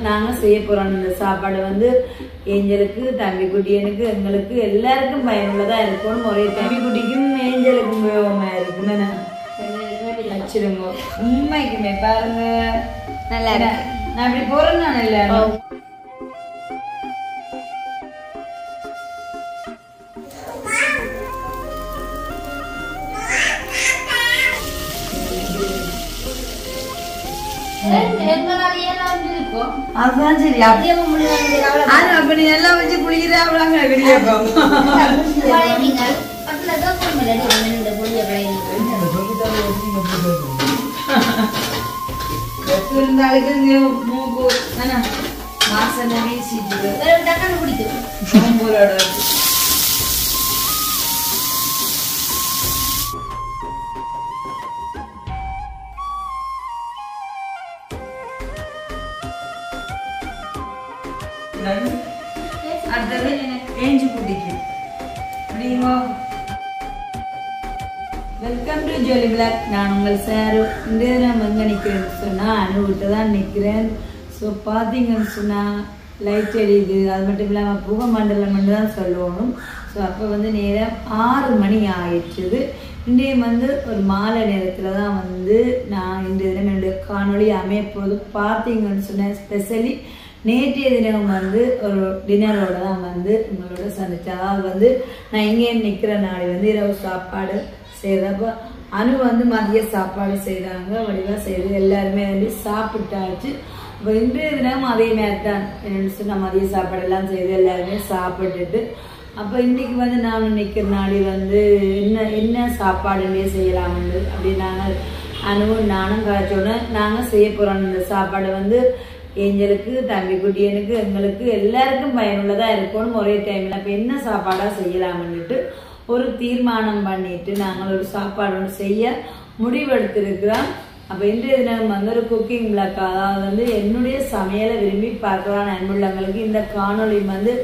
நாங்க செய்ய போறோம் இந்த சாப்பாடு வந்து ஏஞ்சலுக்கு தம்பி குட்டியனுக்கு எங்களுக்கு எல்லாருக்கும் பயனுள்ளதா இருக்கணும். ஒரே தம்பி குட்டிக்கும் ஏஞ்சலுக்கும் உபயோகமா இருக்குன்னு வச்சிருங்க. உண்மைக்குமே பாருங்க நல்லா இருக்கு. நான் இப்படி போறேன்னு நான் இல்ல அதான் சரி. அப்ப நீ எல்லாம் வச்சு குளிக்கிற அவ்வளவு இருந்தாளுக்கு மூக்கு வாசனை வீசிட்டு அடுத்தது ஏஞ்சு குட்டிக்கு அப்படிங்கோ. Welcome to jolly blog. நான் உங்கள் சார். இந்த நான் எங்கே நிற்கிறேன்னு சொன்னால் அனுவிட்டு தான் நிற்கிறேன். ஸோ பார்த்தீங்கன்னு சொன்னால் லைட் எரியுது. அது மட்டும் இல்லாமல் புகை மண்டலம் மட்டும் தான் சொல்லணும். ஸோ அப்போ வந்து நேரம் 6 மணி ஆயிடுச்சுது. இன்றைய வந்து ஒரு மாலை நேரத்தில் தான் வந்து நான் இந்த தினம் என்னுடைய காணொலி அமையப்போது பார்த்தீங்கன்னு சொன்னேன். ஸ்பெஷலி நேற்றைய தினம் வந்து ஒரு டின்னரோட தான் வந்து உங்களோட சந்திச்சேன். அதாவது வந்து நான் இங்கே நிற்கிற நாளை வந்து இரவு சாப்பாடு செய்தப்போ அனு வந்து மதிய சாப்பாடு செய்தாங்க. வடிவாக செய்து எல்லாருமே வந்து சாப்பிட்டாச்சு. இப்போ இன்றைய தினம் அதே மாதிரி தான் என்னென்னு சொன்னால் மதிய சாப்பாடு எல்லாம் செய்து எல்லாருமே சாப்பிட்டுட்டு அப்போ இன்றைக்கி வந்து நான் நிற்கிற நாளை வந்து என்ன சாப்பாடுன்னே செய்யலாம்னு அப்படி நாங்கள் அனுவும் நானும் கழிச்சோன்னு நாங்கள் செய்ய போகிறோம். இந்த சாப்பாடு வந்து ஏஞ்சலுக்கு தம்பி குட்டியனுக்கு எங்களுக்கு எல்லாருக்கும் பயனுள்ளதாக இருக்கணும் ஒரே டைமில். அப்போ என்ன சாப்பாடாக செய்யலாம்னுட்டு ஒரு தீர்மானம் பண்ணிட்டு நாங்கள் ஒரு சாப்பாடு ஒன்று செய்ய முடிவெடுத்திருக்கிறோம். அப்போ இன்றைய தினம் வந்து ஒரு குக்கிங் பிளாக், அதாவது வந்து என்னுடைய சமையலை விரும்பி பார்க்கலாம் அன்புள்ளவங்களுக்கு இந்த காணொலி வந்து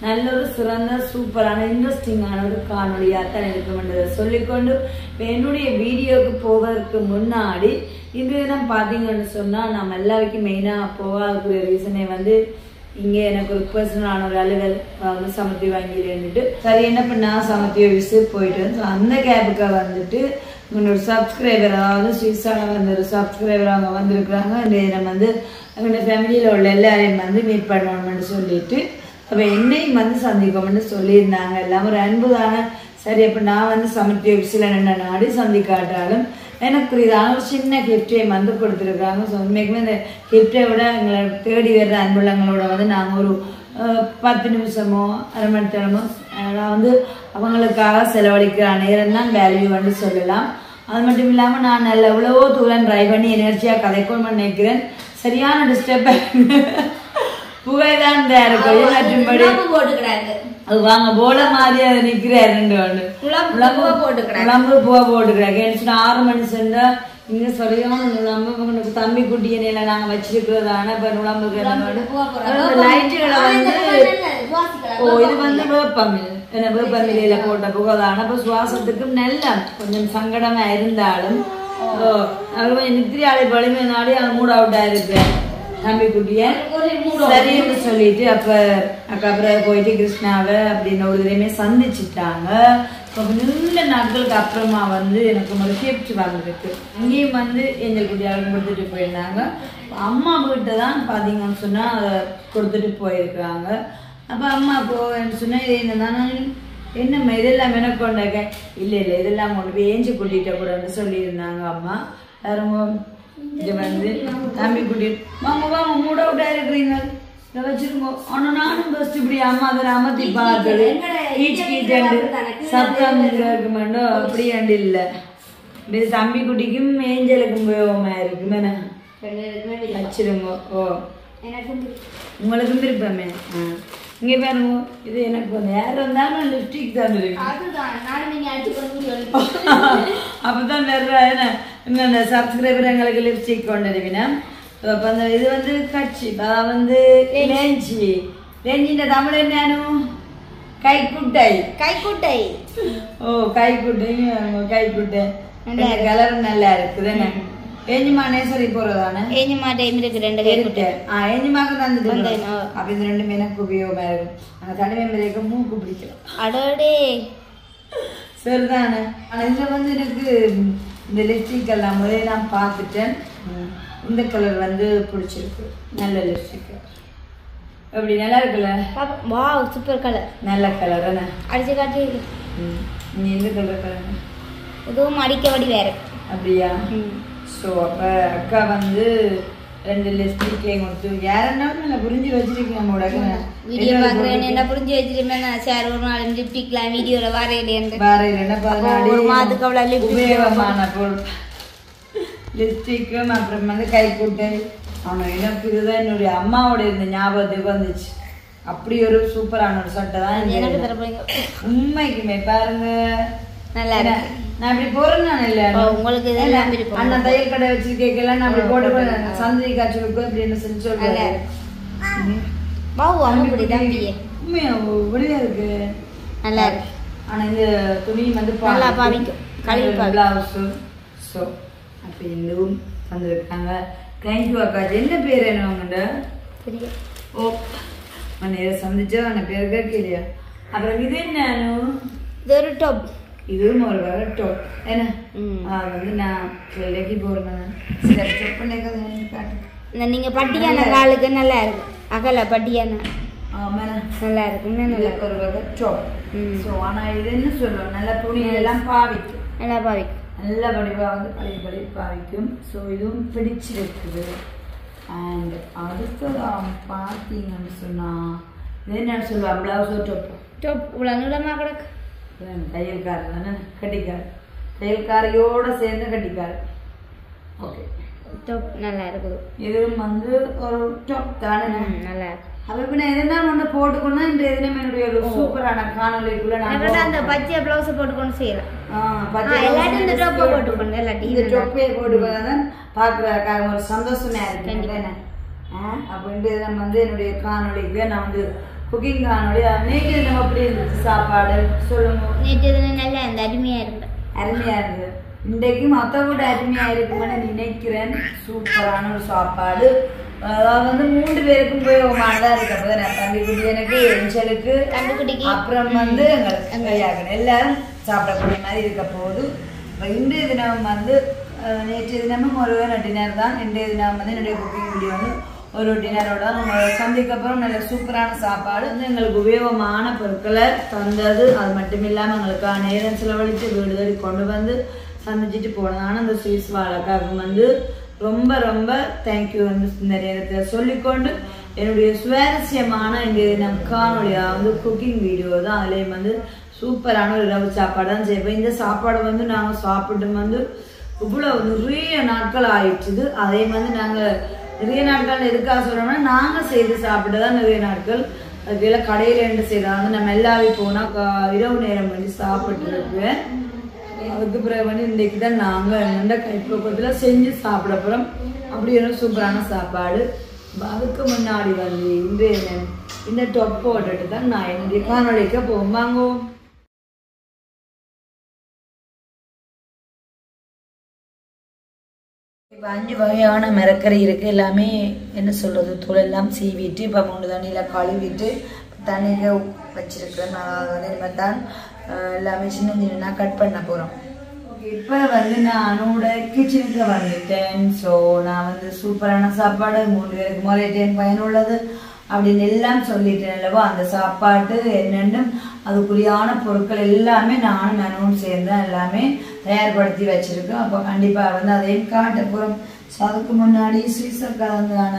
நல்ல ஒரு சிறந்த சூப்பரான இன்ட்ரெஸ்டிங்கான ஒரு காணொலியாக தான் இருக்குமென்றதை சொல்லிக்கொண்டு இப்போ என்னுடைய வீடியோவுக்கு போவதற்கு முன்னாடி இன்றைய தினம் பார்த்தீங்கன்னு சொன்னால் நம்ம எல்லாருக்கும் மெயினாக போகாதக்கூடிய ரீசனே வந்து இங்கே எனக்கு ஒரு பர்சனலான ஒரு அலுவல் வந்து சமத்தி வாங்கிடுன்னுட்டு சரி என்ன பண்ணா சமத்தியை விசிட் போயிட்டு ஸோ அந்த கேபுக்கு வந்துட்டு ஒரு சப்ஸ்கிரைபர், அதாவது ஸ்வீட்ஸான வந்து ஒரு சப்ஸ்கிரைபர் அவங்க வந்திருக்கிறாங்க. இந்த தினம் வந்து எங்களுடைய ஃபேமிலியில் உள்ள எல்லாரையும் வந்து மீட் பண்ணணும்னு சொல்லிட்டு அப்போ என்னையும் வந்து சந்திக்கணும்னு சொல்லியிருந்தாங்க. எல்லாம் ஒரு அன்பு தானே. சரி அப்போ நான் வந்து சமத்தி விசில நின்று நாடி சந்திக்காட்டாலும் எனக்கு புரியுதான ஒரு சின்ன கிஃப்டையும் வந்து கொடுத்துருக்காங்க. ஸோ உண்மைக்குமே இந்த கிஃப்டை விட எங்களை தேடி வர்ற அன்புள்ளங்களோட வந்து நாங்கள் ஒரு 10 நிமிஷமோ அரை மணி நேரமோ நான் வந்து அவங்களுக்காக செலவழிக்கிற நேரம் தான் வேல்யூ வந்து சொல்லலாம். அது மட்டும் இல்லாமல் நான் நல்ல எவ்வளவோ தூரம் ட்ரை பண்ணி எனர்ஜியாக கதைக்கணும்னு நினைக்கிறேன். சரியான டிஸ்டர்ப் புகைதான் அது வாங்க போல மாதிரி அதை நிக்கிறாரு. 2 குழம்பு பூவா போட்டுக்கிறாங்க. 6 மணி சென்றா இங்க சரியான நுழம்பு தம்பி குட்டியனையில நாங்க வச்சிருக்கிறதான இப்ப நுழம்புக்கு லைட்டுகளை வந்து இது வந்து வேப்பமில் என்ன வேப்பமிலையில போட்ட புகைதான இப்ப சுவாசத்துக்கும் நல்ல கொஞ்சம் சங்கடமா இருந்தாலும் நித்திரியாளை வலிமை நாடி அது மூட் அவுட் ஆயிருக்கு தம்பி குட்டிய சரின்னு சொல்லிட்டு அப்புறம் போயிட்டு கிருஷ்ணாவை அப்படின்னு ஒரு தடவையுமே சந்திச்சுட்டாங்க. நீண்ட நாட்களுக்கு அப்புறமா வந்து எனக்கு ஒரு கிஃப்ட் வந்திருக்கு. இங்கேயும் வந்து ஏஞ்சல் குட்டியாவுக்கு கொடுத்துட்டு போயிருந்தாங்க. அம்மா வீட்டை தான் பார்த்தீங்கன்னு சொன்னால் அதை கொடுத்துட்டு போயிருக்கிறாங்க. அப்போ அம்மா போன்னு சொன்னால் இது என்னன்னா என்னம்மா இதெல்லாம் எனக்கு கொண்டாக்க இல்லை இதெல்லாம் கொண்டு போய் ஏஞ்சி கூட்டிகிட்ட கூடன்னு சொல்லியிருந்தாங்க அம்மா. யாரும் இது வந்து தம்பி கூட்டிட்டு வாங்க மூட விட்டா இருக்கிறீங்க வச்சிருக்கோம். ஆனா நானும் ஃபர்ஸ்ட் இப்படி அம்மா அதை அமர்த்தி பார்த்தது சத்தம் இருக்கு மாட்டோம் அப்படி அண்டு இல்லை. இப்படி தம்பி குட்டிக்கும் ஏஞ்சலுக்கும் உபயோகமா இருக்குமே வச்சிருங்க. ஓ உங்களுக்கும் விருப்பமே. இங்க பாருங்க இது எனக்கு வந்து யார் வந்தாலும் லிப்ஸ்டிக் தான் இருக்கு. அப்பதான் வேற என்ன சப்ஸ்கிரைபர் எங்களுக்கு லிப்ஸ்டிக் கொண்டு இருவினா. அப்ப அந்த இது வந்து கட்சி வந்து லெஞ்சின் தமிழ் என்னன்னு கைக்குட்டை. ஓ கைக்குட்டை கலர் நல்லா இருக்குது. ஏஞ்சிமா நேசரி போறதானே ஏஞ்சிமா டைம் இருக்கு 2 கை குட்டி ஏஞ்சிமாக்கு தந்துட்டு அப்ப இந்த 2 எனக்கு உபயோகமா இருக்கும் அந்த தனிமை மேலேக்கு மூக்கு பிடிக்கும் அடடே சரிதானே ஆனா இதுல வந்து எனக்கு இந்த லிப்ஸ்டிக் எல்லாம் முதல்ல நான் பார்த்துட்டேன் இந்த கலர் வந்து பிடிச்சிருக்கு நல்ல லிப்ஸ்டிக் அப்படி நல்லா இருக்குல்ல வாவ் சூப்பர் கலர் நல்ல கலர் தானே அடிச்சு காட்டி நீ எந்த கலர் கலர் இதுவும் அடிக்க வடி வேற அப்படியா ஸோ அப்போ அக்கா வந்து 2 லிப்ஸ்டிக்கையும் கொடுத்து யாரென்னாலும் நல்லா புரிஞ்சு வச்சிருக்கேன் நம்மளோட வீடியோ பார்க்குறேன் என்ன புரிஞ்சு வச்சிருப்பேன் நான் சார் ஒரு நாள் லிப்ஸ்டிக்லாம் வீடியோவில் வரையிலேருந்து வரையில 14 மாதத்துக்கு அவ்வளோ உபயோகமான பொருள் லிப்ஸ்டிக்கும் அப்புறம் வந்து கைக்குட்டை ஆனால் எனக்கு இதுதான் என்னுடைய அம்மாவோட இருந்த ஞாபகத்துக்கு வந்துச்சு அப்படி ஒரு சூப்பரான ஒரு சட்டை தான் எனக்கு தர போறீங்க உண்மைக்குமே பாருங்க நல்லா இருக்கு நான் இப்படி போறேன் இல்ல உங்களுக்கு இதெல்லாம் விருப்பம் அண்ணா தையல் கடை வச்சிருக்கேன் நான் அப்படி போட்டு சந்தை காய்ச்சி வைக்கும் அப்படின்னு சொல்லி சொல்றேன் வாவ் அம்முடி தம்பியே உண்மையா ஒளியா இருக்கு நல்லா இருக்கு ஆனா இந்த துணி வந்து நல்லா பாவிக்கும் கழுவி பிளவுஸ் ஸோ அப்போ இதுவும் தந்துருக்காங்க தேங்க்யூ அக்கா என்ன பேர் என்ன உங்கள்கிட்ட தெரியும் ஓ நேர சந்திச்சா அந்த பேர் கேட்கலையா அப்புறம் இது என்ன இது ஒரு டாப் இதுவும் ஒரு வகை டாப் என்ன அது வந்து நான் வெள்ளைக்கு போடுறேன் சரி செக் பண்ணிக்காது நீங்க பட்டியான காலுக்கு நல்லா இருக்கு அகல பட்டியான ஆமாண்ணா நல்லா இருக்கும் நல்லா ஒரு வகை டாப் ஸோ ஆனால் இது என்ன சொல்லுவோம் நல்லா துணி எல்லாம் பாவிக்கும் நல்லா பாவிக்கும் நல்ல வடிவாக வந்து பழைய பாவிக்கும் ஸோ இதுவும் பிடிச்சிருக்குது அண்ட் அடுத்ததான் பார்த்தீங்கன்னு சொன்னால் இது என்ன சொல்லுவாங்க ப்ளவுஸோ டாப் டாப் இவ்வளோ நீளமாக கிடக்கு தையல்காரர் தானே கட்டிக்கார் தையல்காரையோட சேர்ந்து கட்டிக்கார் ஓகே டாப் நல்லா இருக்குது இதுவும் வந்து ஒரு டாப் தானே நல்லா இருக்கு அப்ப நான் எதுனா ஒண்ணு போட்டுக்கணும்னா இந்த எதுனா என்னுடைய ஒரு சூப்பரான காணொலிக்குள்ள நான் அந்த பச்சை ப்ளவுஸ் போட்டுக்கொண்டு செய்யலாம் எல்லாத்தையும் இந்த டாப் போட்டுக்கொண்டு எல்லாத்தையும் இந்த டாப்பே போட்டுக்கொண்டு பாக்குறதுக்காக ஒரு சந்தோஷமா இருக்கு அப்படின்ட்டு நம்ம வந்து என்னுடைய காணொலிக்கு நான் வந்து குக்கிங் காணொலி நேற்று நம்ம அப்படி இருந்துச்சு சாப்பாடு சொல்லுங்க நேற்று நல்லா அந்த அருமையா இருக்கு அருமையா இருந்தது இன்றைக்கு மொத்த கூட அருமையா இருக்குன்னு நினைக்கிறேன் சூப்பரான ஒரு சாப்பாடு அதாவது வந்து 3 பேருக்கும் உபயோகமானதா இருக்கு அப்பதான் தம்பி குட்டி எனக்கு எஞ்சலுக்கு அப்புறம் வந்து எங்களுக்கு எல்லாரும் சாப்பிடக்கூடிய மாதிரி இருக்க போகுது இன்றைய தினம் வந்து நேற்றைய தினமும் ஒரு டின்னர் தான் இன்றைய தினம் வந்து என்னுடைய குக்கிங் வீடியோ வந்து ஒரு டின்னரோட நம்ம சந்தைக்கு அப்புறம் நல்ல சூப்பரான சாப்பாடு வந்து எங்களுக்கு உபயோகமான பொருட்களை தந்தது அது மட்டும் இல்லாமல் எங்களுக்கான நேரம் செலவழித்து வீடு தேடி கொண்டு வந்து சந்திச்சுட்டு போனதான அந்த ஸ்வீட்ஸ் வாழைக்காக வந்து ரொம்ப ரொம்ப தேங்க்யூ வந்து இந்த நேரத்தில் சொல்லிக்கொண்டு என்னுடைய சுவாரஸ்யமான இன்றைய நம் காணொலியாக வந்து குக்கிங் வீடியோ தான் அதுலேயும் வந்து சூப்பரான ஒரு இரவு சாப்பாடு தான் செய்வோம் இந்த சாப்பாடு வந்து நாங்கள் சாப்பிட்டு வந்து இவ்வளோ நிறைய நாட்கள் ஆயிடுச்சுது அதே வந்து நாங்கள் நிறைய நாட்கள் எதுக்காக சொல்கிறோம்னா நாங்கள் செய்து சாப்பிட்டு தான் நிறைய நாட்கள் அதுக்கெல்லாம் கடையில் இருந்து செய்கிறாங்க நம்ம எல்லாரும் போனால் இரவு நேரம் வந்து சாப்பிட்டு இருக்குவேன் அதுக்கு பிறகு வந்து இன்றைக்கு தான் நாங்கள் என்னென்ன கைப்பக்கத்தில் செஞ்சு சாப்பிட போகிறோம் அப்படி ஒரு சூப்பரான சாப்பாடு அதுக்கு முன்னாடி வந்து இந்த டொப் போட்டுட்டு தான் நான் என்னுடைய காணொலிக்க போவாங்கோ இப்போ 5 வகையான மரக்கறி இருக்குது எல்லாமே என்ன சொல்கிறது தூள் எல்லாம் சீவிட்டு இப்போ 3 தண்ணியில் கழுவிட்டு தண்ணியில் வச்சிருக்கிறேன் நான் அதே மாதிரி தான் எல்லாமே சின்ன சின்ன கட் பண்ண போகிறோம் இப்போ வந்து நான் என்னோட கிச்சனுக்கு வந்துட்டேன் ஸோ நான் வந்து சூப்பரான சாப்பாடு 3 பேருக்கு முறையிட்டேன் பயனுள்ளது அப்படின்னு எல்லாம் சொல்லிட்டேன் அல்லவா அந்த சாப்பாட்டு என்னென்னு அதுக்குரியான பொருட்கள் எல்லாமே நானும் மெனுவும் சேர்ந்து எல்லாமே தயார்படுத்தி வச்சுருக்கோம் அப்போ கண்டிப்பாக வந்து அதையும் காட்ட போகிறோம் ஸோ அதுக்கு முன்னாடி ஸ்ரீசர் கலந்தான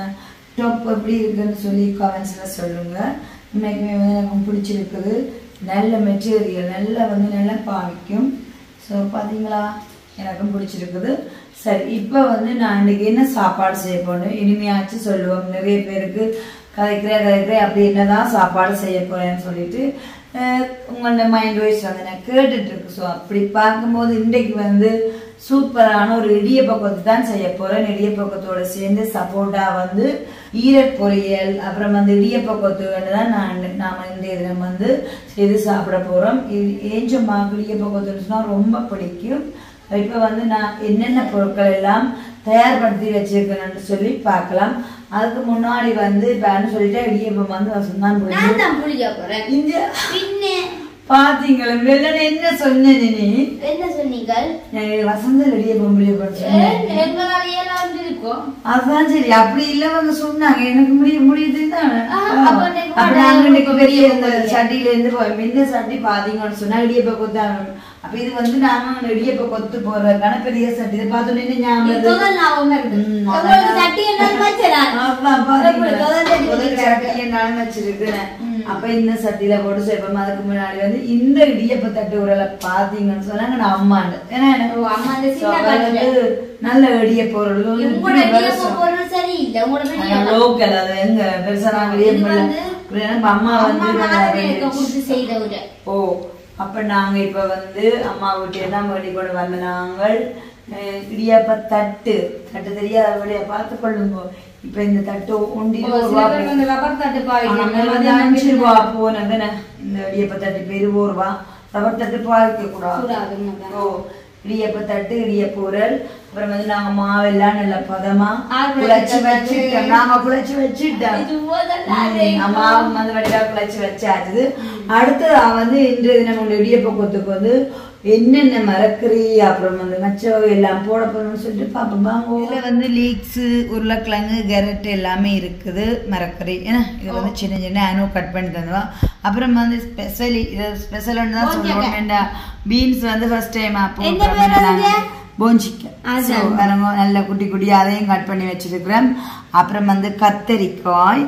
டாப் எப்படி இருக்குன்னு சொல்லி கமெண்ட்ஸில் சொல்லுங்கள் இன்னைக்குமே வந்து எனக்கு பிடிச்சிருக்குது நல்ல மெட்டீரியல் நல்லா பாவிக்கும் ஸோ பார்த்தீங்களா எனக்கும் பிடிச்சிருக்குது சரி இப்போ வந்து நான் இன்றைக்கி என்ன சாப்பாடு செய்ய போகணும் இனிமையாச்சும் சொல்லுவோம் நிறைய பேருக்கு கதைக்கிறேன் அப்படி என்னதான் சாப்பாடு செய்ய போகிறேன்னு சொல்லிட்டு உங்களோட மைண்ட் வைஸ் வந்து நான் கேட்டுட்ருக்கு ஸோ அப்படி பார்க்கும்போது இன்றைக்கு வந்து சூப்பரான ஒரு இடியப்பக்கத்தை தான் செய்ய போகிறேன் இடியப்பக்கத்தோடு சேர்ந்து சப்போட்டா வந்து ஈரட் பொரியல் அப்புறம் வந்து இடியப்பக்கத்து தான் நாம் இந்த இதில் வந்து செய்து சாப்பிட போகிறோம் ஏஞ்சம்மாவுக்கு இடியப்பக்கத்துன்னு சொன்னால் ரொம்ப பிடிக்கும் இப்போ வந்து நான் என்னென்ன பொருட்கள் எல்லாம் தயார்படுத்தி வச்சிருக்கேன்னு சொல்லி பார்க்கலாம். அதுக்கு முன்னாடி வந்து இப்ப சொல்லிட்டு இடியப்பம் வந்து வசந்தான் இங்க பாத்தீங்களா வெள்ளன என்ன சொன்னேன் நீ என்ன சொன்னீங்க வசந்த இடியப்பம் அதான் சரி அப்படி இல்லவங்க சொன்னாங்க எனக்கு முடியுது தானே அப்ப நாங்க பெரிய சட்டியில இருந்து இந்த சட்டி பாத்தீங்கன்னு சொன்னா இடியப்ப கொத்தாங்க. அப்ப இது வந்து நாங்க இடியப்ப கொத்து போறதுக்கான பெரிய சட்டி இதை பார்த்தோன்னே ஞாபகம் வச்சிருக்கிறேன். அப்ப இந்த சட்டியில போட்டு சேர்ப்போம். அதுக்கு முன்னாடி வந்து இந்த இடியப்ப தட்டு உரலை பாத்தீங்கன்னு சொன்னாங்க நான் அம்மாண்டு. ஏன்னா எனக்கு நல்ல இடிய பொருள் லோக்கல் அது எங்க பெருசா நாங்க அம்மா வந்து ஓ அப்ப நாங்க இப்ப வந்து அம்மா வீட்டு எல்லாம் வேண்டி கொண்டு வந்த நாங்கள் இடியாப்ப தட்டு தெரியாத பார்த்து கொள்ளுங்க. இப்ப இந்த தட்டு 1 ரூபா போனதுன்னு இந்த இடியப்ப தட்டு பேரு 1 ரூபா. ரப்பர் தட்டு பாதிக்க கூடாது. ஓ இடியப்ப தட்டு இடியப்பூரல். அப்புறம் வந்து நாங்க மாவெல்லாம் நல்ல பதமா குழைச்சு வச்சுட்டோம். நாங்க குழைச்சு வச்சுட்டோம். மாவு வந்து வடிவா குழைச்சு வச்சாச்சு. அடுத்ததா வந்து இன்றைய தினம் இடியப்ப கொத்துக்கு வந்து என்னென்ன மரக்கறி அப்புறம் வந்து மச்சம் எல்லாம் போட போறோம்னு சொல்லிட்டு பாப்போம். இதுல வந்து லீக்ஸ் உருளைக்கிழங்கு கேரட் எல்லாமே இருக்குது மரக்கறி. ஏன்னா இது வந்து சின்ன சின்ன அனு கட் பண்ணி தந்துவா. அப்புறம் வந்து ஸ்பெஷல் தான் சொல்லுவோம். பீன்ஸ் வந்து ஃபர்ஸ்ட் டைம் போஞ்சிக்க நல்ல குட்டி குட்டி அதையும் கட் பண்ணி வச்சிருக்கிறேன். அப்புறம் வந்து கத்தரிக்காய்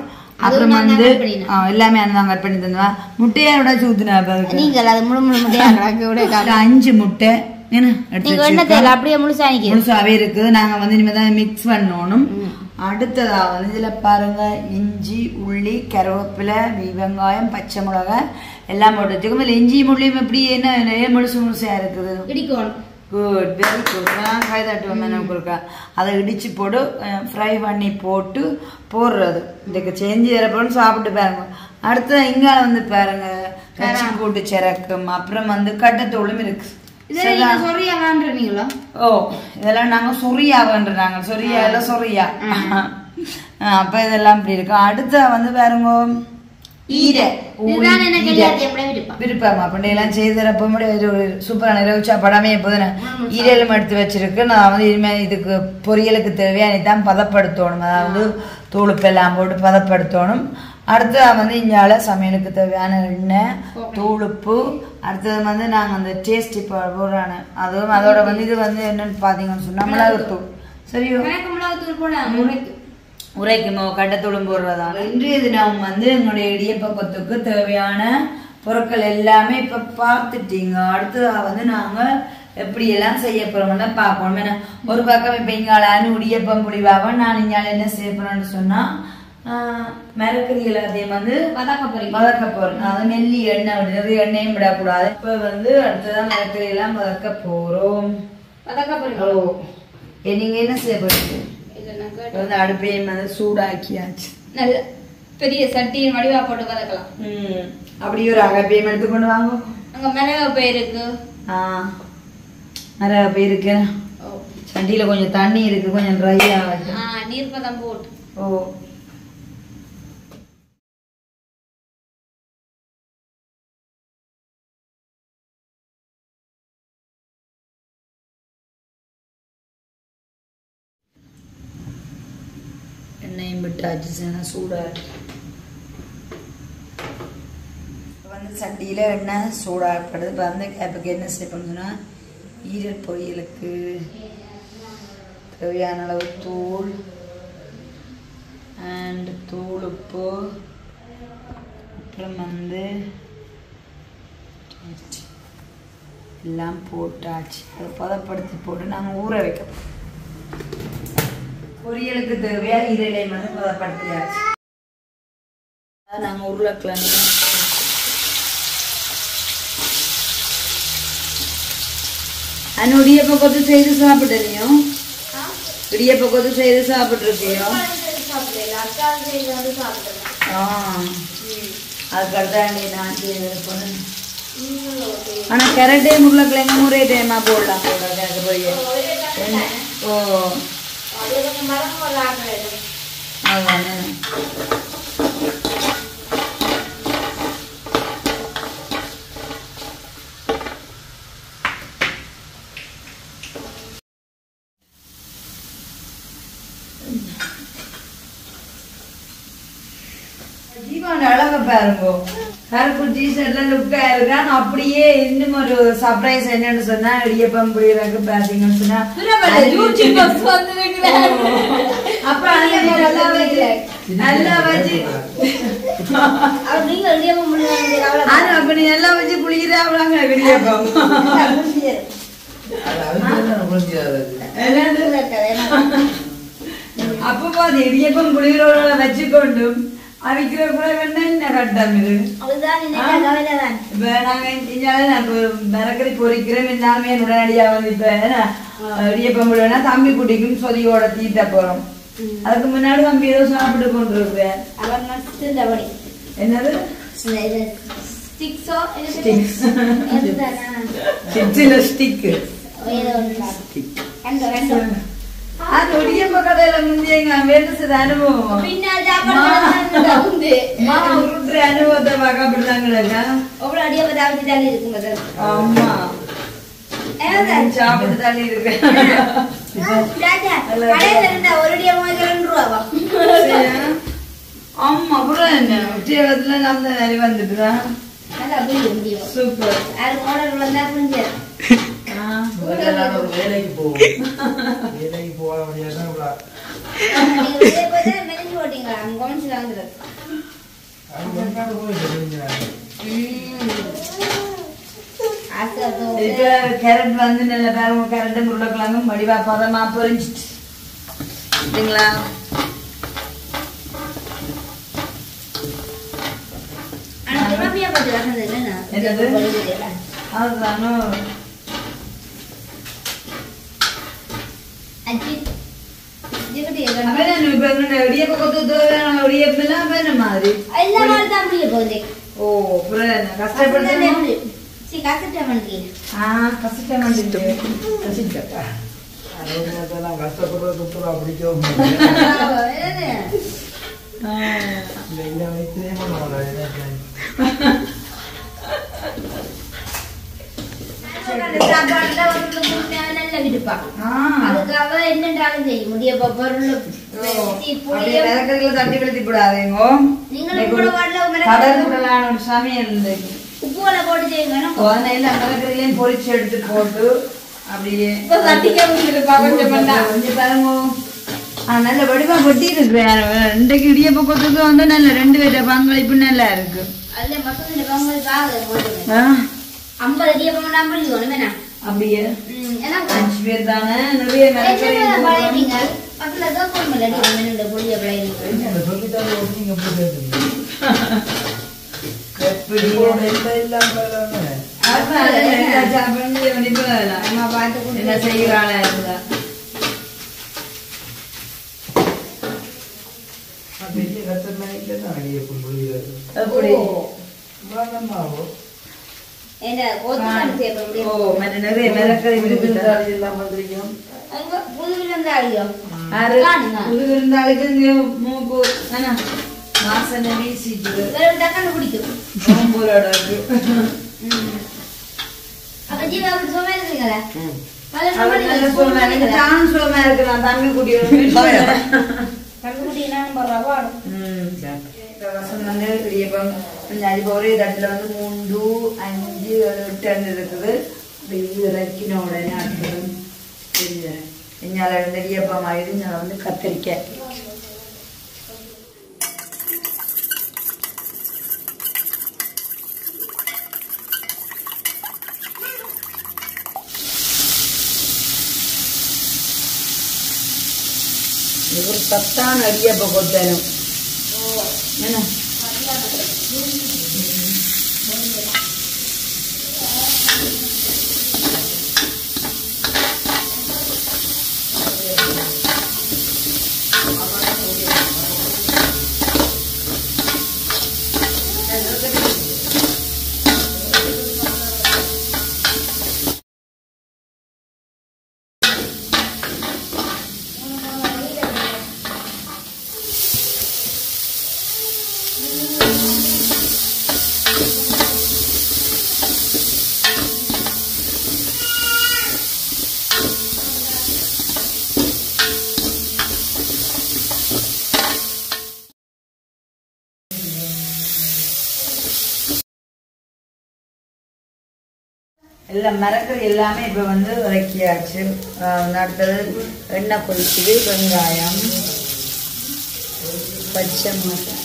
அப்புறம் வந்து எல்லாமே அதான் கட் பண்ணி தந்துவா. முட்டையோட ஊத்துனா 5 முட்டை அப்படியே முழுசாவே இருக்குது. நாங்க வந்து இனிமேதான் மிக்ஸ் பண்ணணும். அடுத்ததா வந்து இதுல பாருங்க இஞ்சி உள்ளி கருவேப்பிலை வெங்காயம் பச்சை மிளகாய் எல்லாம் போட்டு வச்சுக்கோங்க. இஞ்சி முள்ளியும் எப்படி என்ன முழுசா இருக்குது. Good very good. நான் கை தட்டுவேன். அதை இடிச்சு போட்டு ஃப்ரை பண்ணி போட்டு போடுறது. இதுக்கு செஞ்சு தரப்போன்னு சாப்பிட்டு பாருங்க. அடுத்த இங்கால வந்து பாருங்க கச்சி போட்டு சிறக்கும். அப்புறம் வந்து கட்டத்தோளும் இருக்கு. ஓ இதெல்லாம் நாங்க சொரியாவன்றாங்க. சொரியா இல்ல சொரியா. அப்ப இதெல்லாம் இப்படி இருக்கு. அடுத்த வந்து பாருங்க விருப்பமா அப்படியெல்லாம் செய்தப்ப சூப்பரான இரவுச்சா படமே போதுன ஈரலும் எடுத்து வச்சிருக்கு. நான் வந்து இனிமே இதுக்கு பொரியலுக்கு தேவையான தான் பதப்படுத்தணும். அதாவது தூளுப்பெல்லாம் போட்டு பதப்படுத்தணும். அடுத்து வந்து இங்கால சமையலுக்கு தேவையான எண்ணெய் தூளுப்பு. அடுத்தது வந்து நாங்க அந்த டேஸ்ட் இப்போ போடுறானே அதுவும் அதோட வந்து இது வந்து என்னன்னு பாத்தீங்கன்னு சொன்னா மிளகுத்தூள். சரியோ உரைக்குமோ கட்டத்தூளும் போடுறதா. இன்றைய தினம் வந்து எங்களுடைய இடியப்ப கொத்துக்கு தேவையான பொருட்கள் எல்லாமே இப்ப பார்த்துட்டீங்க. அடுத்ததா வந்து நாங்க எப்படி எல்லாம் செய்ய போறோம்னா பார்க்கணும். ஏன்னா ஒரு பக்கம் இப்ப இங்காலான்னு இடியப்பம் புடிவாக நான் இங்கால என்ன செய்ய போறேன்னு சொன்னா மரக்கறி எல்லாத்தையும் வந்து வதக்க போறேன். அது நெல்லி எண்ணெய் நிறைய எண்ணெயும் விடக்கூடாது. இப்ப வந்து அடுத்ததான் மரக்கறி எல்லாம் வதக்க போறோம். நீங்க என்ன செய்ய போறீங்க? அடுப்பையும் வந்து சூடாக்கியாச்சு. நல்ல பெரிய சட்டியின் வடிவா போட்டு வதக்கலாம். அப்படி ஒரு அகப்பையும் எடுத்துக்கொண்டு வாங்க. அங்க மிளகாய் இருக்கு. மிளகாய் இருக்கு. சட்டியில கொஞ்சம் தண்ணி இருக்கு. கொஞ்சம் ட்ரை ஆகும். நீர் பதம் போட்டு. ஓ எண்ணெயும் விட்டாச்சு. சூடாக வந்து சட்டியில் எண்ணெய் சூடாகப்படுது. இப்போ வந்து கேப்புக்கு என்ன செய்யணும்னா ஈரல் பொரியலுக்கு தேவையான அளவு தூள் அண்ட் தூள் உப்பு அப்புறம் வந்து எல்லாம் போட்டாச்சு. அதை பதப்படுத்தி போட்டு நாங்கள் ஊற வைக்கிறோம். பொரியலுக்கு தேவையா ஈரலை வந்து பதப்படுத்தியாச்சு. நாங்கள் உருளைக்கிழங்கு இடியப்ப கொத்து செய்து சாப்பிட்டதையும் இடியப்ப கொத்து செய்து சாப்பிட்டுருக்கியோ? அதுக்கடுத்தாண்டி நான் செய்து ஆனா கரெக்டே உருளைக்கிழங்கு ஒரே டைமா போடலாம் போட பொரியல். ஓ அது கொஞ்சம் மரம் ஒரு ஆகல அதானே ஜீவான அழக பாருங்க கருப்பு டிஷர்ட்ல லுக்கா இருக்கான் அப்படியே இன்னும் ஒரு சர்ப்ரைஸ் என்னன்னு சொன்னா இடியப்பம் புளியறக்கு பாத்தீங்கன்னு சொன்னா அப்ப நல்லா வச்சு அப்ப நீ நல்லா வச்சு புளியறாங்க இடியப்பம் அப்ப பாது இடியப்பம் புளியறோட வச்சுக்கொண்டும் அவிக்கிற கூட வேணா என்ன கட்டம் இது மரக்கறி பொறிக்கிறேன் எல்லாமே உடனடியா வந்து இப்ப இடியப்பம் புளியனா தம்பி குட்டிக்கும் சொதியோட தீட்ட போறோம் அதுக்கு முன்னாடி தம்பி ஏதோ சாப்பிட்டு கொண்டு இருப்பேன் என்னது அது ஒடியம்ப கடையில முந்தியங்க வேணுசது அனுபவம் அனுபவத்தை பார்க்க அப்படிதாங்களா ஆமா சாப்பிட்டு தள்ளி இருக்கு ஆமா அப்புறம் என்ன உத்தியோகத்துல நம்ம நிறைய வந்துட்டுதான் சூப்பர் வேலைக்கு போக கேரட் வந்து நல்ல பாருங்க கேரட் உருளைக்கிழங்கும் வடிவா பதமா பொரிஞ்சிட்டு இல்லைங்களா அதுதானோ தட்டி விழுத்தி போடாதீங்க சமையல் பொரிச்சு எடுத்து போட்டு அப்படியே நல்ல வடிவா கொட்டி இருக்கு இன்றைக்கு இடியப்ப கொத்துக்கு வந்து நல்ல 2 பேர பங்களிப்பு நல்லா இருக்கு அப்படியே 5 பேர் தானே நிறைய என்ன செய்யறாளா இருந்தா வாசனை வீசிட்டு தம்பி இடியப்பம் ஒரே தட்டுல வந்து 3, 5, 8 இருக்குது இறக்கின உடனே அடுத்தது என்னால இடியப்பம் ஆயிடுச்சு நான் வந்து கத்திரிக்காய் ஒரு சத்தான இடியப்ப கொத்தணும் என்ன எல்லாம் மரக்கறி எல்லாமே இப்போ வந்து வதக்கியாச்சு. அடுத்தது எண்ணெய் கொதிக்குது, வெங்காயம், பச்சை மிளகாய்,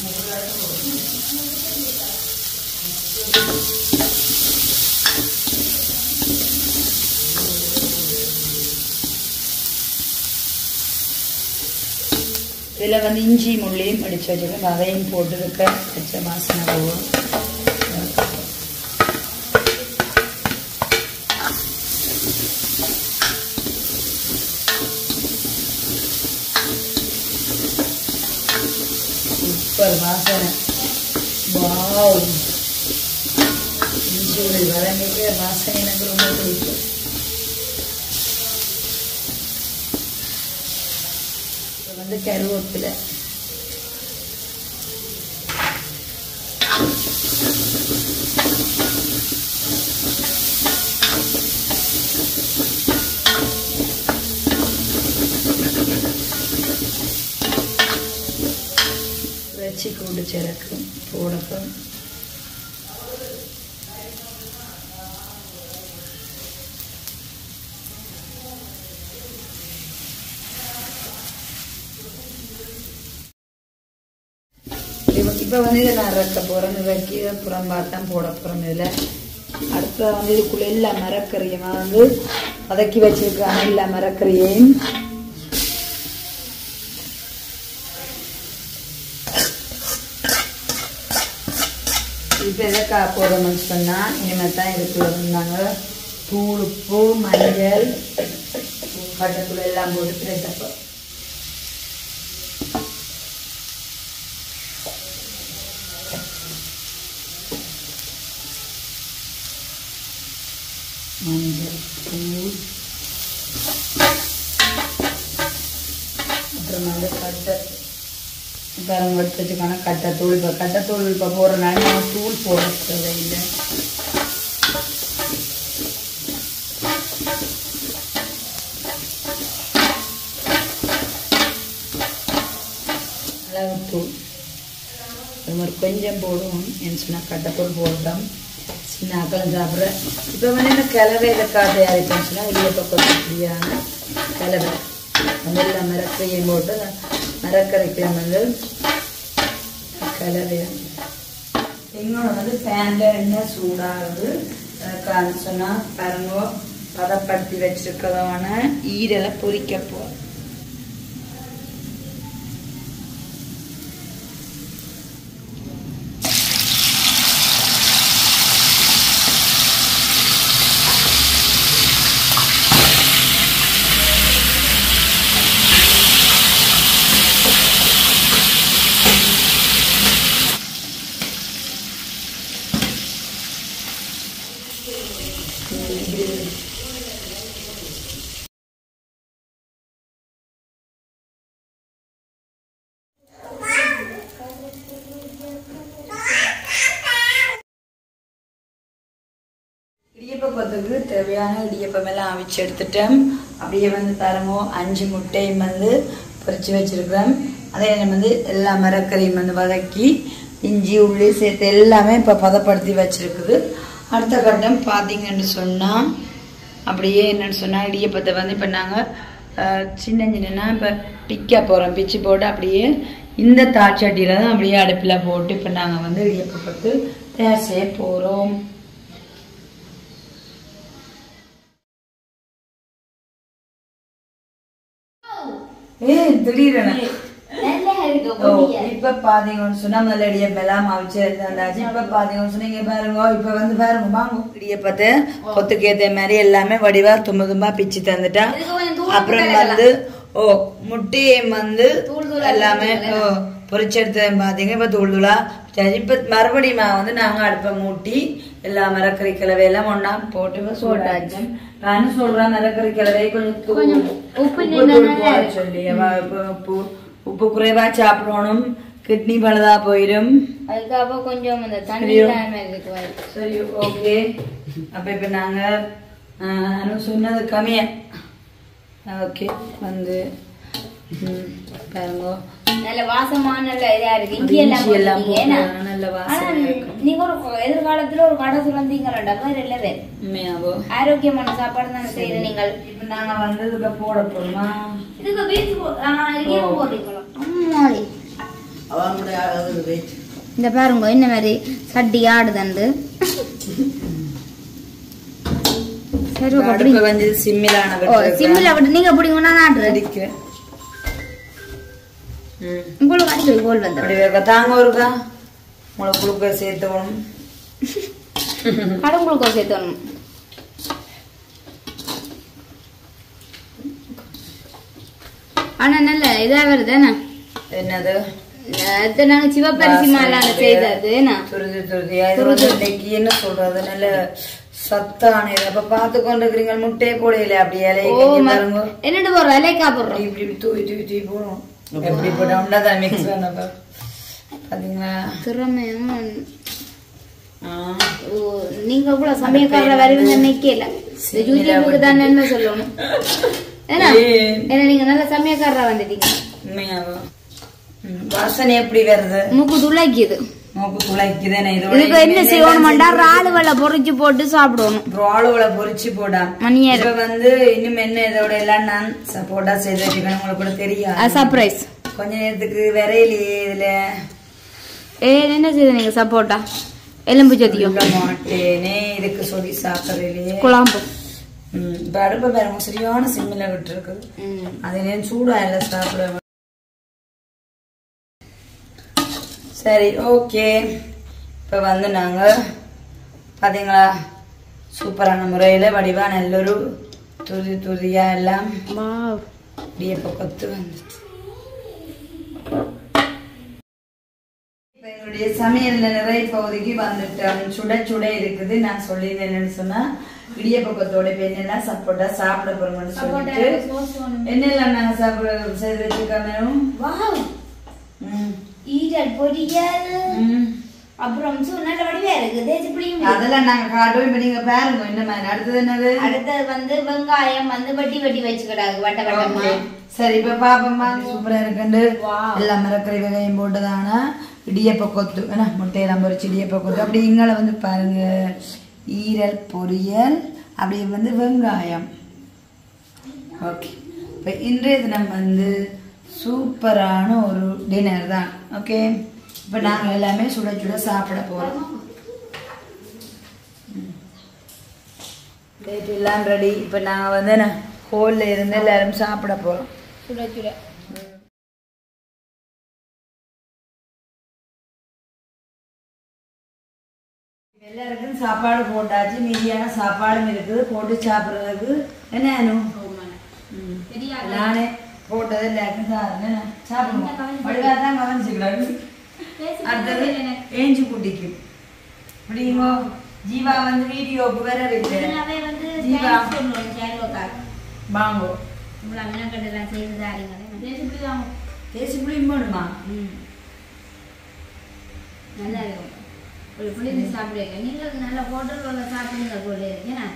இதில் வந்து இஞ்சி முள்ளியும் அடித்து வச்சுருக்கேன். அதையும் போட்டுருக்க பச்சை வாசனை போகும். சூப்பர் வாசனை. வாவ், இஞ்சி உள்ளி வதங்கிட்டு வாசனை எனக்கு ரொம்ப பிடிக்கும். இப்போ வந்து கருவேப்பிலை, வச்சு கூட்டு சிறக்கும் போடக்கும். இப்போ வந்து இதை நான் இறக்க போகிறேன். இறக்கி புறம் பார்த்தான் போட போகிறேன். இதில் அடுத்த வந்து இதுக்குள்ள எல்லா மரக்கறியும் வந்து வதக்கி வச்சிருக்காங்க. எல்லா மரக்கறியையும் இப்போ எதை போடுறோம்னு சொன்னால் இனிமேல் தான் இதுக்குள்ள இருந்தாங்க தூள், உப்பு, மஞ்சள், கட்டத்தூள் எல்லாம் போட்டு பிரட்டப்போ மஞ்சள் தூள், அப்புறம் வந்து கட்டை பாருங்க எடுத்து வச்சுக்கான கட்டைத்தூள். இப்போ கட்டைத்தூள் இப்போ போடுறதுனால நம்ம தூள் போட தேவையில்லை. அளவுத்தூள் அது மாதிரி கொஞ்சம் போடுவோம். என்ன சொன்னால் கட்டைத்தூள் போடுறோம். சின்ன அக்கலம் சாப்பிட்ற. இப்போ வந்து இந்த கிளவை இதுக்காக தயாரிப்பேன்னு சொன்னால் இடியப்ப கொத்தமல்லியான கிளவை வந்து எல்லாம் மரக்கறியும் போட்டு மரக்கறிக்கெல்லாம் வந்து கிளவை. இன்னொன்று வந்து பேனில் எண்ணெய் சூடாகுது. சொன்னால் பாருங்க பதப்படுத்தி வச்சிருக்கிறதான ஈரலை பொரிக்க போகிறோம். இடியப்பத்துக்கு தேவையான இடியப்பமெல்லாம் அவிச்சு எடுத்துட்டேன். அப்படியே வந்து தரமோ 5 முட்டையும் வந்து பொரிச்சு வச்சிருக்கிறேன். அதே வந்து எல்லா மரக்கறியும் வந்து வதக்கி இஞ்சி உள்ளி சேர்த்து எல்லாமே இப்போ பதப்படுத்தி வச்சிருக்குது. அடுத்த கட்டம் பார்த்தீங்கன்னு சொன்னால் அப்படியே என்னன்னு சொன்னால் இடியப்பத்தை வந்து இப்போ நாங்கள் சின்ன சின்னன்னா இப்போ பிக்க போகிறோம். பிச்சு போட்டு அப்படியே இந்த தாட்சட்டியில் தான் அப்படியே அடுப்பில் போட்டு இப்போ நாங்கள் வந்து இடியப்பத்து தயார் செய்ய போகிறோம். திடீரென இப்ப பாத்தீங்கன்னு சொன்னா முதல்ல இடியப்பெல்லாம் அவிச்சு இருந்தாச்சு. இப்ப பாத்தீங்கன்னு சொன்னா இங்க பாருங்க, இப்ப வந்து பாருங்க வாங்க இடியப்பத்தை கொத்துக்கு ஏத்த மாதிரி எல்லாமே வடிவா தும்ப தும்பா பிச்சு தந்துட்டா. அப்புறம் வந்து முட்டையும் வந்து எல்லாமே பொரிச்செடுத்த பாத்தீங்க. இப்ப தூள் தூளா இப்ப மறுபடியும் வந்து நாங்க அடுப்பை மூட்டி எல்லா மரக்கறி கிழவையெல்லாம் ஒன்னா போட்டு போட்டாச்சு. நானும் சொல்றேன் மரக்கறி கிழவை கொஞ்சம் உப்பு சொல்லி உப்பு குறைவா சாப்பிடணும். கிட்னி பழுதா போயிடும். அதுக்காக கொஞ்சம் அந்த தண்ணி சரி ஓகே. அப்ப இப்ப நாங்க சொன்னது கம்மியா ஓகே வந்து பாருங்க நல்ல வாசமான நல்ல இதா இருக்கு. இங்க எல்லாம் நல்ல வாசம். நீங்க ஒரு எதிர்காலத்துல ஒரு கடை சுரந்தீங்களா வேற இல்லவே ஆரோக்கியமான சாப்பாடு தானே செய்யற நீங்கள். இப்ப நாங்க வந்து இதுக்கு போட போறோமா? இதுக்கு பீச் போடுறீங்களா? இந்த பாருங்க என்ன மாதிரி சட்டி ஆடுதண்டு. சிம்மில விட்டு நீங்க பிடிங்கன்னா நான் அடிக்கிறேன். உங்களுக்கு அடிக்கடி கோல் வந்து தாங்க ஒருக்கா உங்களுக்கு குளுக்கோஸ் சேர்த்தணும். கடும் குளுக்கோஸ் சேர்த்தணும். ஆனா நல்ல இதா வருதுண்ணா. என்னது நாங்க சிவப்பரிசி மாலை செய்தது துருதி துருதியா என்ன சொல்றது நல்ல சத்தான. அப்ப பாத்து கொண்டிருக்கிறீங்க முட்டையே போடையில அப்படி இலைய என்னட்டு போடுறோம் இலைக்கா போடுறோம். இப்படி தூவி தூவி தூவி போடுவோம். எப்படி போட்டா உண்டாதான் மிக்ஸ் பண்ண பாத்தீங்களா திறமையும். நீங்க கூட சமயக்காரர் வருவீங்க நிக்கல யூடியூபுக்கு தான் என்ன சொல்லணும். ஏன்னா நீங்க நல்ல சமயக்காரரா வந்துட்டீங்க. உண்மையாவா? வாசனை எப்படி வருது? மூக்கு துளைக்குது. மூக்கு துளைக்குது. இதுக்கு என்ன செய்யணும்டா ராளுவலை பொறிச்சு போட்டு சாப்பிடணும். ராளுவலை பொறிச்சு போடா இப்ப வந்து இன்னும் என்ன இதோட எல்லாம் நான் சப்போர்ட்டா செய்து வச்சுக்கணும். உங்களுக்கு கூட தெரியாது சர்ப்ரைஸ். கொஞ்ச நேரத்துக்கு வரையிலேயே இதுல என்ன செய்யுது நீங்க சப்போர்ட்டா எலும்பு ஜதியும் மாட்டேனே இதுக்கு சொல்லி சாப்பிடலையே குழம்பு. இப்ப அடுப்ப பாருங்க சரியான சிம்மில விட்டு இருக்குது. அது நேரம் சூடா இல்ல சாப்பிட. சரி ஓகே. இப்ப வந்து நாங்க பாத்தீங்களா சூப்பரான முறையில வடிவா நல்ல ஒரு துருதி துருதியா எல்லாம் இப்ப கொத்து வந்துச்சு. இப்ப என்னுடைய சமையல்ல நிறைய பகுதிக்கு வந்துட்டேன். சுட சுட இருக்குது. நான் சொல்லியிருந்தேன் என்னன்னு சொன்னா இடியப்பக்கத்தோட என்னெல்லாம் சப்போட்டா சாப்பிட போறோம்னு சொல்லிட்டு என்னெல்லாம் நாங்க சாப்பிட செய்து வச்சிருக்கோம். ஈரல் பொரியல் அப்புறம் நல்ல வடிவா இருக்கு. அதெல்லாம் நாங்க காட்டுவோம். நீங்க பாருங்க என்ன மாதிரி. அடுத்தது என்னது? அடுத்தது வந்து வெங்காயம் வந்து வெட்டி வெட்டி வச்சுக்கிறாங்க வட்ட வட்டமா. சரி இப்ப பாப்போம்மா. சூப்பரா இருக்கு. எல்லாம் மரக்கறி வெங்காயம் போட்டதான இடியப்ப கொத்து முட்டையெல்லாம் பொரிச்சு இடியப்ப கொத்து. அப்படி இங்கால வந்து பாருங்க ஈரல் பொரியல் அப்படி வந்து வெங்காயம். ஓகே இப்ப இன்றைய தினம் வந்து சூப்பரான ஒரு டின்னர் தான். ஓகே இப்ப நாங்க எல்லாமே சுட சுட சாப்பிட போறோம். எல்லாம் ரெடி. இப்ப நாங்க வந்து ஹோல்ல இருந்து எல்லாரும் சாப்பிட போறோம் சுட சுட. எல்லாருக்கும் சாப்பாடு போட்டாச்சு. மீதியான சாப்பாடும் இருக்குது போட்டு சாப்பிடுறதுக்கு. என்ன நானே போட்டது எல்லாருக்கும் சாப்பிடுவோம். கவனிச்சுக்கிறாரு. அடுத்தது ஏஞ்சு குட்டிக்கும் அப்படிங்கோ. ஜீவா வந்து வீடியோக்கு வரவில்லை. ஜீவா வாங்கோ தேசி புளியும் போடுமா? நல்லா இருக்கும். ஒரு புளிந்து சாப்பிடுங்க. நீங்க நல்ல ஹோட்டல்ல சாப்பிடுங்க போல இருக்கேன்.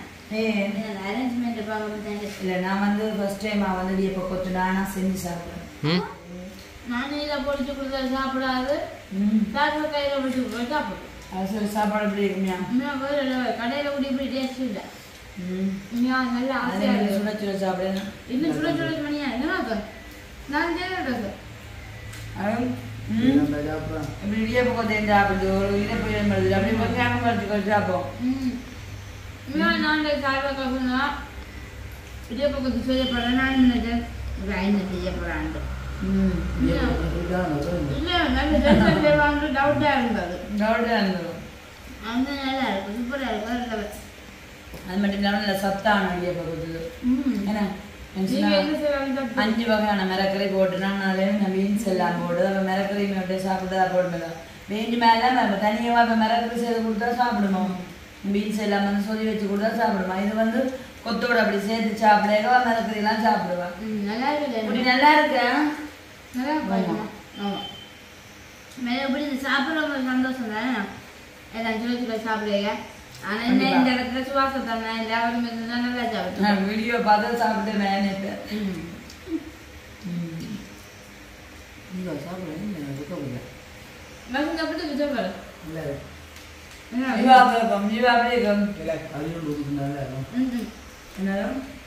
அரேஞ்ச்மெண்ட் பார்க்க இல்ல நான் வந்து ஃபர்ஸ்ட் டைம் வந்து இடியப்ப கொத்து நானா செஞ்சு சாப்பிடுறேன். நானே இதை பொடிச்சு கொடுத்தா சாப்பிடாது. சாப்பிட கையில பிடிச்சி கொடுத்தா சாப்பிடும். அது சரி சாப்பாடு எப்படி இருக்குமியா? கடையில கூட இப்படி டேஸ்ட் இல்லை. நல்லா ஆசையா சுட சுட சாப்பிடுங்க. இன்னும் சுட சுட மணியா என்ன நான் செய்யறேன். இப்படி இடியப்ப கொத்து சாப்பிடுது ஒரு இதை போய் வருது அப்படி கேமரா வச்சு சாப்பிடும். நான் சாப்பிட இடியப்பக்கத்து செய்ய போறேன். நான் நினைச்சேன் ஒரு 5 செய்ய போறான். டவுட்டா இருந்தது. அந்த நல்லா இருக்கும். சூப்பரா இருக்கும். அது மட்டும் இல்லாம நல்ல சத்தான இடியப்பக்கத்து. ஏன்னா 5 வகையான மிளகறி போட்டுனா பீன்ஸ் எல்லாம் போட்டு மிளகறி மட்டும் சாப்பிட்டு போடுங்க. வேண்டி மேல தனியாக இப்போ மிளகறி செய்து கொடுத்தா சாப்பிடணும். பீன்ஸ் எல்லாம் வந்து சொல்லி வச்சு கொடுத்தா சாப்பிடுமா. இது வந்து கொத்தோட அப்படி சேர்த்து சாப்பிடுவா மிளகறி எல்லாம் சாப்பிடுவா. நல்லா இருக்கு. இப்படி நல்லா இருக்கு. எப்படி சாப்பிட்றவங்க சந்தோஷம் தானே எல்லாம் சுட சுட சாப்பிடுங்க. ஆனா இந்த இடத்துல சுவாசம் தானே எல்லாரும் நல்லா சாப்பிட்டு வீடியோ பார்த்து சாப்பிட்டு மேனேஜ்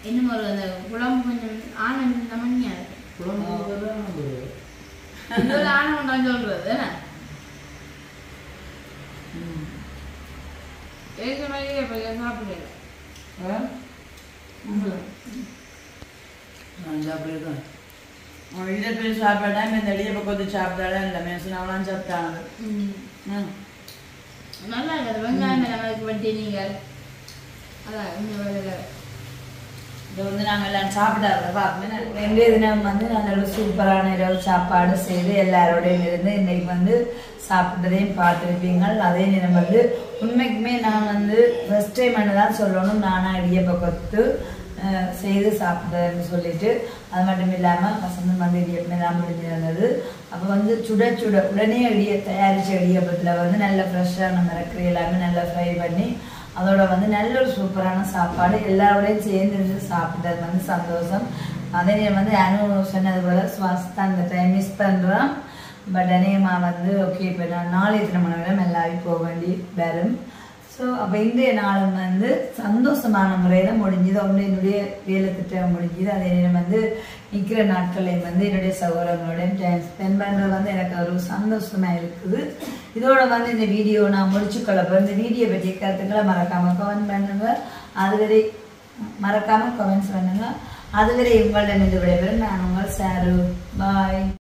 இன்னும் ஒரு அந்த குழம்பு கொஞ்சம் ஆனந்த மணியா இருக்கு. ஆனந்தம் சொல்றது சாப்பிடுறேன் சாப்பிட்டா இந்த அடியை பக்கத்து சாப்பிட்டாலும் இந்த மேசனாவெல்லாம் சாப்பிட்டாங்க. நல்லா இருக்காது வெங்காயம் நம்மளுக்கு வட்டி நீங்கள் அதான் இதை வந்து நாங்கள் எல்லாம் சாப்பிடாத பார்ப்போம். ரெண்டே தினம் வந்து நல்ல சூப்பரான இரவு சாப்பாடு செய்து எல்லாரோடையும் இருந்து இன்னைக்கு வந்து சாப்பிட்டதையும் பார்த்துருப்பீங்க. அதே நேரம் வந்து உண்மைக்குமே நான் வந்து ஃபர்ஸ்ட் டைம் தான் சொல்லணும் நானாக இடியப்பக்கத்து செய்து சாப்பிட்டேன்னு சொல்லிட்டு. அது மட்டும் இல்லாமல் பசங்க வந்து இடியப்பமே தான் முடிஞ்சிருந்தது. அப்போ வந்து சுட சுட உடனே தயாரித்த இடியப்பத்தில் வந்து நல்ல ஃப்ரெஷ்ஷான மிரக்கறி எல்லாமே நல்லா ஃப்ரை பண்ணி அதோட வந்து நல்ல ஒரு சூப்பரான சாப்பாடு எல்லாரோடையும் சேர்ந்து இருந்து சாப்பிட்டது வந்து சந்தோஷம். அதே நேரம் வந்து அனு சொன்னது போல சுவாசத்தை அந்த டைம் மிஸ் பண்ணுறோம். பட் அநேகமா வந்து ஓகே இப்போ நான் நாளை திருமணம் எல்லாரும் போக வேண்டி வரும். ஸோ அப்போ இன்றைய நாளும் வந்து சந்தோஷமான முறையில் முடிஞ்சுது. ஒன்று என்னுடைய வேலை திட்டம் முடிஞ்சுது. அதே நேரம் வந்து நிற்கிற நாட்களையும் வந்து என்னுடைய சகோதரங்களோடையும் டைம் ஸ்பெண்ட் பண்ணுறது வந்து எனக்கு ஒரு சந்தோஷமாக இருக்குது. இதோட வந்து இந்த வீடியோ நான் முடிச்சுக்கொள்ளப்போ இந்த வீடியோ பற்றிய கருத்துக்களை மறக்காமல் கமெண்ட் பண்ணுங்க. அதுவரை மறக்காமல் கமெண்ட்ஸ் பண்ணுங்க. அதுவரை உங்களிடம் இருந்து விடைபெறும் நான் உங்கள் சாரு. பாய்.